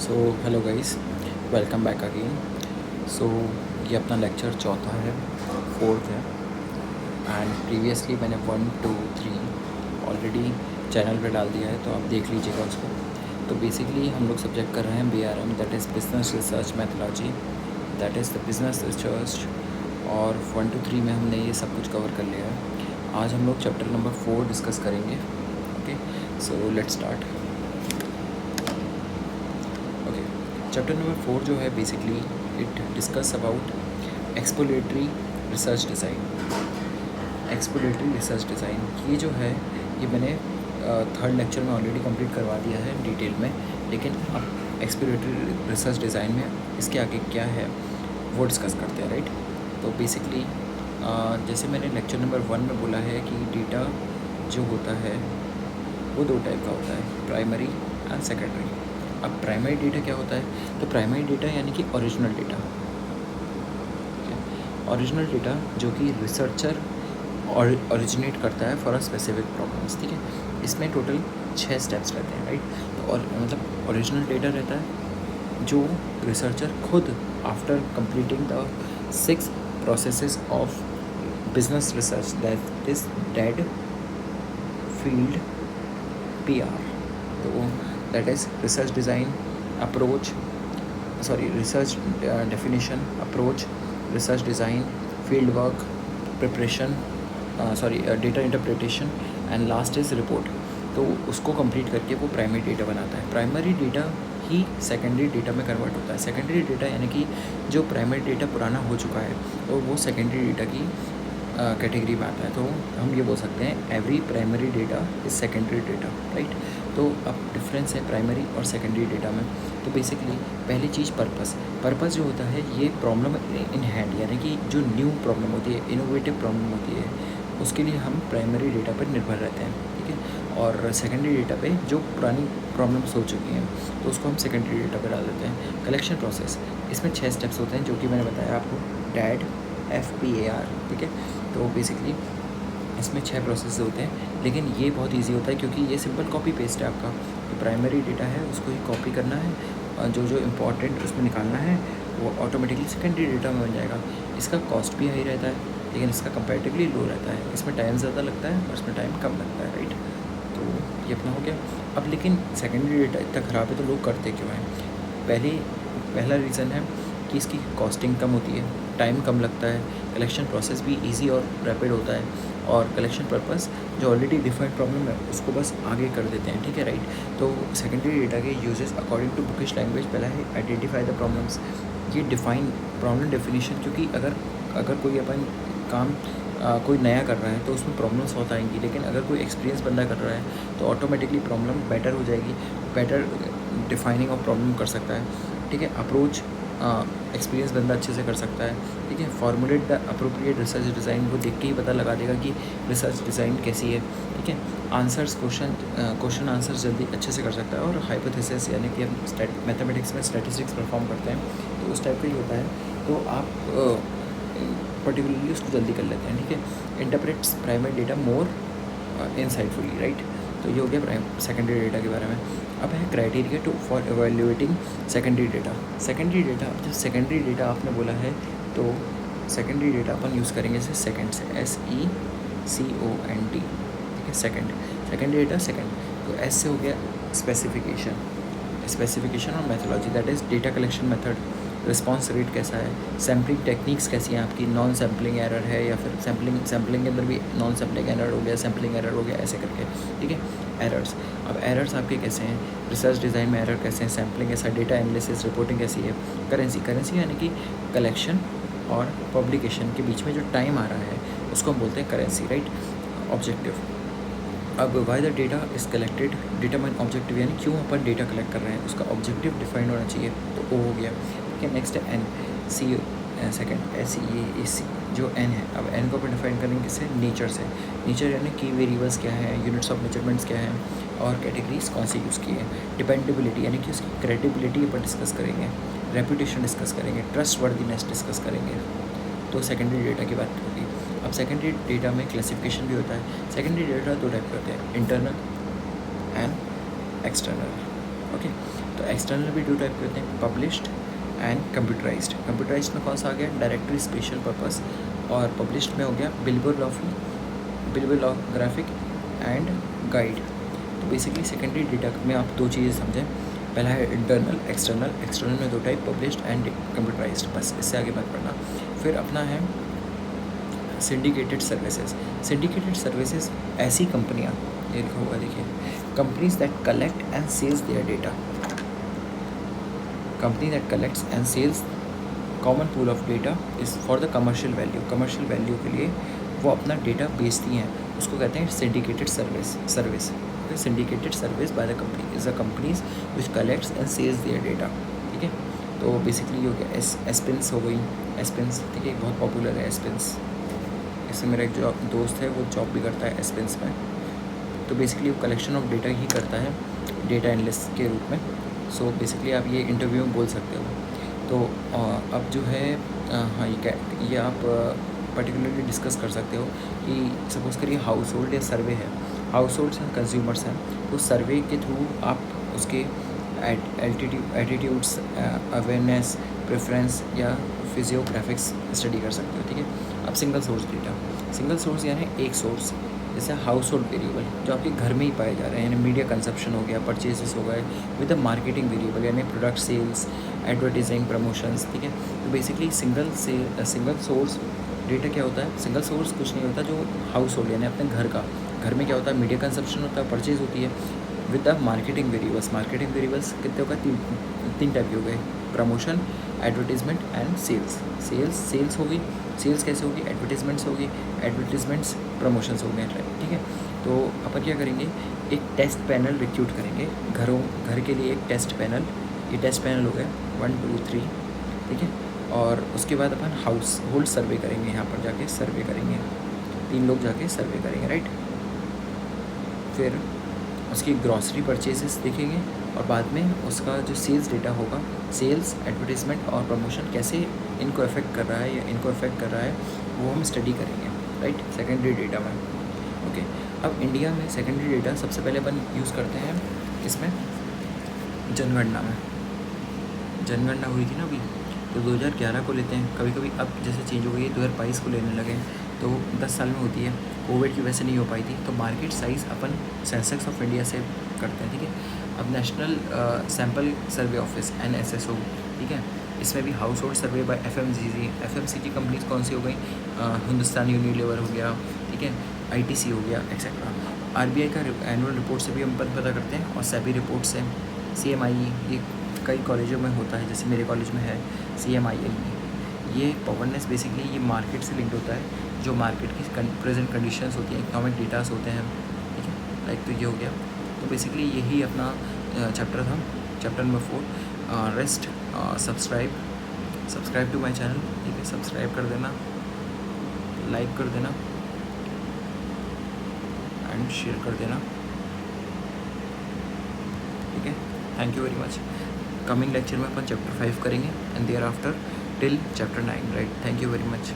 सो hello guys, welcome back again. So ये अपना lecture चौथा है, फोर्थ है। एंड प्रीवियसली मैंने 1, 2, 3 ऑलरेडी चैनल पे डाल दिया है, तो आप देख लीजिएगा उसको। तो बेसिकली हम लोग सब्जेक्ट कर रहे हैं BRM, that is business research methodology, that is the business research. और 1 to 3 में हमने ये सब कुछ कवर कर लिया है। आज हम लोग चैप्टर नंबर 4 डिस्कस करेंगे। Okay, so let's start. Okay, chapter number 4 जो है basically it discuss about exploratory research design. Exploratory research design ये जो है, ये मैंने थर्ड लेक्चर में ऑलरेडी कंप्लीट करवा दिया है डिटेल में, लेकिन अब एक्सप्लोरेटरी रिसर्च डिज़ाइन में इसके आगे क्या है वो डिस्कस करते हैं, राइट। तो बेसिकली जैसे मैंने लेक्चर नंबर 1 में बोला है कि डेटा जो होता है वो दो टाइप का होता है, प्राइमरी एंड सेकेंडरी। अब प्राइमरी डेटा क्या होता है? तो प्राइमरी डेटा यानी कि ओरिजिनल डेटा, ओरिजिनल डेटा जो कि रिसर्चर ओरिजिनेट करता है फॉर अ स्पेसिफिक प्रॉब्लम्स, ठीक है। इसमें टोटल 6 स्टेप्स रहते हैं, राइट। तो और मतलब ओरिजिनल डेटा रहता है जो रिसर्चर खुद after completing the 6 processes of business research, that is dead, field, PR। तो that is research design, approach, research definition, approach, research design, field work, preparation, data interpretation and last is report. तो उसको complete करके वो primary data बनाता है। Primary data ही secondary data में convert होता है। सेकेंडरी डेटा यानी कि जो प्राइमरी डेटा पुराना हो चुका है तो वो सेकेंडरी डेटा की कैटेगरी में आता है। तो हम ये बोल सकते हैं every primary data is secondary data, right. तो अब डिफरेंस है प्राइमरी और सेकेंडरी डेटा में। तो बेसिकली पहली चीज़ पर्पस जो होता है, ये प्रॉब्लम इन हैंड यानी कि जो न्यू प्रॉब्लम होती है, इनोवेटिव प्रॉब्लम होती है, उसके लिए हम प्राइमरी डेटा पर निर्भर रहते हैं, ठीक है। और सेकेंडरी डेटा पे जो पुरानी प्रॉब्लम्स हो चुकी हैं तो उसको हम सेकेंडरी डेटा पर डाल देते हैं। कलेक्शन प्रोसेस, इसमें 6 स्टेप्स होते हैं जो कि मैंने बताया आपको, डैड, FPAR, ठीक है। तो बेसिकली इसमें 6 प्रोसेस होते हैं, लेकिन ये बहुत इजी होता है क्योंकि ये सिंपल कॉपी पेस्ट है आपका। जो प्राइमरी डेटा है उसको ही कॉपी करना है, जो जो इम्पोर्टेंट उसमें निकालना है वो ऑटोमेटिकली सेकेंडरी डेटा में बन जाएगा। इसका कॉस्ट भी हाई रहता है, लेकिन इसका कंपैरेटिवली लो रहता है। इसमें टाइम ज़्यादा लगता है और इसमें टाइम कम लगता है, राइट। तो ये अपना हो गया। अब लेकिन सेकेंडरी डेटा इतना ख़राब है तो लोग करते क्यों हैं? पहला रीज़न है कि इसकी कॉस्टिंग कम होती है, टाइम कम लगता है, कलेक्शन प्रोसेस भी इजी और रैपिड होता है, और कलेक्शन पर्पस जो ऑलरेडी डिफाइंड प्रॉब्लम है उसको बस आगे कर देते हैं, ठीक है, राइट। तो सेकेंडरी डेटा के uses according to bookish language, पहला है आइडेंटिफाई द प्रॉब्लम्स। ये डिफाइन प्रॉब्लम डेफिनेशन, क्योंकि अगर कोई अपन काम कोई नया कर रहा है तो उसमें प्रॉब्लम्स बहुत आएंगी, लेकिन अगर कोई एक्सपीरियंस बंदा कर रहा है तो ऑटोमेटिकली प्रॉब्लम बेटर हो जाएगी, बेटर डिफाइनिंग ऑफ प्रॉब्लम कर सकता है, ठीक है। अप्रोच, एक्सपीरियंस बंदा अच्छे से कर सकता है, ठीक है। Formulate the appropriate research design, वो देख के ही पता लगा देगा कि रिसर्च डिज़ाइन कैसी है, ठीक है। आंसर्स, क्वेश्चन आंसर्स जल्दी अच्छे से कर सकता है। और हाइपोथेसिस यानी कि हम मैथमेटिक्स में स्टैटिस्टिक्स परफॉर्म करते हैं तो उस टाइप का ही होता है, तो आप पर्टिकुलरली उसको जल्दी कर लेते हैं, ठीक है। इंटरप्रेट्स प्राइमरी डेटा मोर इनसाइटफुली, राइट। तो ये हो गया सेकेंडरी डेटा के बारे में। अब है criteria two for evaluating secondary data. Secondary data, जब सेकेंडरी डेटा आपने बोला है तो सेकेंडरी डेटा अपन यूज़ करेंगे जैसे सेकेंड से, SECOND, ठीक है। Secondary data second. तो S से हो गया स्पेसिफिकेशन और methodology, that is data collection method, response rate कैसा है, सैम्पलिंग टेक्निक्स कैसी हैं आपकी, नॉन सैम्पलिंग एरर है या फिर सैम्पलिंग के अंदर भी नॉन सैम्पलिंग एरर हो गया, सैम्पलिंग एरर हो गया, ऐसे करके, ठीक है। एरर्स, अब एरर्स आपके कैसे हैं, रिसर्च डिज़ाइन में एरर कैसे हैं, सैम्पलिंग कैसा, डेटा एनालिसिस, रिपोर्टिंग कैसी है। करेंसी यानी कि कलेक्शन और पब्लिकेशन के बीच में जो टाइम आ रहा है उसको हम बोलते हैं करेंसी, राइट। ऑब्जेक्टिव, अब why the data is collected, determine objective, यानी क्यों अपन डेटा कलेक्ट कर रहे हैं उसका ऑब्जेक्टिव डिफाइंड होना चाहिए, तो वो हो गया, ठीक है। नेक्स्ट है N, C सेकेंड, SEAC जो N है। अब N को अपन डिफाइन करेंगे किससे, नेचर से। नेचर यानी की वेरिएबल्स क्या है, यूनिट्स ऑफ मेजरमेंट्स क्या है, और कैटेगरीज कौन सी यूज़ की है। डिपेंडेबिलिटी यानी कि उसकी क्रेडिबिलिटी अपन डिस्कस करेंगे, रेपुटेशन डिस्कस करेंगे, ट्रस्ट वर्दीनेस डिस्कस करेंगे। तो सेकेंडरी डेटा की बात होगी। अब सेकेंडरी डेटा में क्लासिफिकेशन भी होता है। सेकेंडरी डेटा दो टाइप के होते हैं, इंटरनल एंड एक्सटर्नल, ओके। तो तो एक्सटर्नल भी 2 टाइप के होते हैं, पब्लिश्ड एंड कंप्यूटराइज्ड। कंप्यूटराइज्ड में कौन सा आ गया, डायरेक्टरी स्पेशल पर्पस, और पब्लिश्ड में हो गया बिलियोग्राफिक एंड गाइड। तो बेसिकली सेकेंडरी डेटा में आप 2 चीज़ें समझें, पहला है इंटरनल, एक्सटर्नल। एक्सटर्नल में 2 टाइप, पब्लिश्ड एंड कंप्यूटराइज्ड, बस इससे आगे मत पढ़ना। फिर अपना है सिंडिकेटेड सर्विसेज। सिंडिकेटेड सर्विसेज ऐसी कंपनियाँ, ये लिखा हुआ देखिए, companies that collect and sells their data. Company that collects and sells common pool of data is for the commercial value. Commercial value के लिए वो अपना डेटा बेचती हैं, उसको कहते हैं syndicated service. Syndicated service by the company is the companies which collects and sells their data. ठीक है, तो बेसिकली हो गया एस्पेंस हो गई, एस्पेंस, ठीक है, बहुत पॉपुलर है एस्पेंस। इससे मेरा एक जो दोस्त है वो जॉब भी करता है एस्पेंस में। तो बेसिकली वो कलेक्शन ऑफ डेटा ही करता है डेटा एनालिस्ट के रूप में। सो बेसिकली आप ये इंटरव्यू में बोल सकते हो। तो अब जो है हाँ, ये आप पर्टिकुलरली डिस्कस कर सकते हो कि सपोज़ करिए हाउस होल्ड या सर्वे है, हाउस होल्ड्स एंड कंज्यूमर्स हैं, तो सर्वे के थ्रू आप उसके एटीट्यूड्स, अवेयरनेस, प्रेफरेंस या फिजियोग्राफिक्स स्टडी कर सकते हो। ठीक है, अब single source data, single source यानी एक सोर्स, जैसे हाउस होल्ड वेरिएबल जो आपके घर में ही पाए जा रहे हैं, यानी मीडिया कंजप्शन हो गया, परचेजेस हो गए, विद द मार्केटिंग वेरिएबल यानी प्रोडक्ट सेल्स, एडवर्टाइजिंग, प्रमोशंस। ठीक है, तो बेसिकली सिंगल सोर्स डेटा क्या होता है, सिंगल सोर्स कुछ नहीं होता, जो हाउस होल्ड यानी अपने घर में क्या होता है, मीडिया कंजप्शन होता है, परचेज होती है, with the marketing variables. Marketing variables कितने होगा, तीन टाइप के हो गए, प्रमोशन, एडवर्टीजमेंट एंड सेल्स होगी। सेल्स कैसे होगी, एडवर्टीजमेंट्स होगी, एडवर्टीजमेंट्स प्रमोशंस हो गए। ठीक है, तो अपन क्या करेंगे, एक टेस्ट पैनल रिक्रूट करेंगे घर के लिए, एक टेस्ट पैनल, ये टेस्ट पैनल हो गए 1 2 3। ठीक है, और उसके बाद अपन हाउस होल्ड सर्वे करेंगे, यहाँ पर जाके सर्वे करेंगे, 3 लोग जाके सर्वे करेंगे, राइट। फिर उसकी ग्रॉसरी परचेजेस देखेंगे, और बाद में उसका जो सेल्स डेटा होगा, सेल्स, एडवर्टीजमेंट और प्रमोशन कैसे इनको अफेक्ट कर रहा है या इनको अफेक्ट कर रहा है, वो हम स्टडी करेंगे, राइट, सेकेंडरी डेटा में। ओके, अब इंडिया में सेकेंडरी डेटा सबसे पहले अपन यूज़ करते हैं इसमें जनगणना में। जनगणना हुई थी ना अभी, तो 2011 को लेते हैं, कभी कभी अब जैसे चेंज हो गई है, 2022 को लेने लगे, तो 10 साल में होती है, कोविड की वजह से नहीं हो पाई थी। तो market size upon Sensex of India से करते हैं। ठीक है, अब नेशनल सैम्पल सर्वे ऑफिस NSSO, ठीक है, इसमें भी हाउस होल्ड सर्वे बाय FMCG कंपनीज कौन सी हो गई, हिंदुस्तान यूनिलीवर हो गया, ठीक है, ITC हो गया, एक्सेट्रा। RBI का एनुअल रिपोर्ट से भी हम पता करते हैं, और SEBI रिपोर्ट से, CMIE, ये कई कॉलेजों में होता है, जैसे मेरे कॉलेज में है CMIE। ये पॉवरनेस बेसिकली ये मार्केट से लिंक्ड होता है, जो मार्केट की प्रेजेंट कंडीशंस होती हैं, इकोनॉमिक डेटास होते हैं। ठीक है, लाइक तो ये हो गया। तो बेसिकली यही अपना चैप्टर था, chapter number 4। Rest subscribe to my channel. ठीक है, सब्सक्राइब कर देना, लाइक कर देना एंड शेयर कर देना। ठीक है, thank you very much. Coming lecture में अपन चैप्टर 5 करेंगे and thereafter till chapter 9, right. Thank you very much.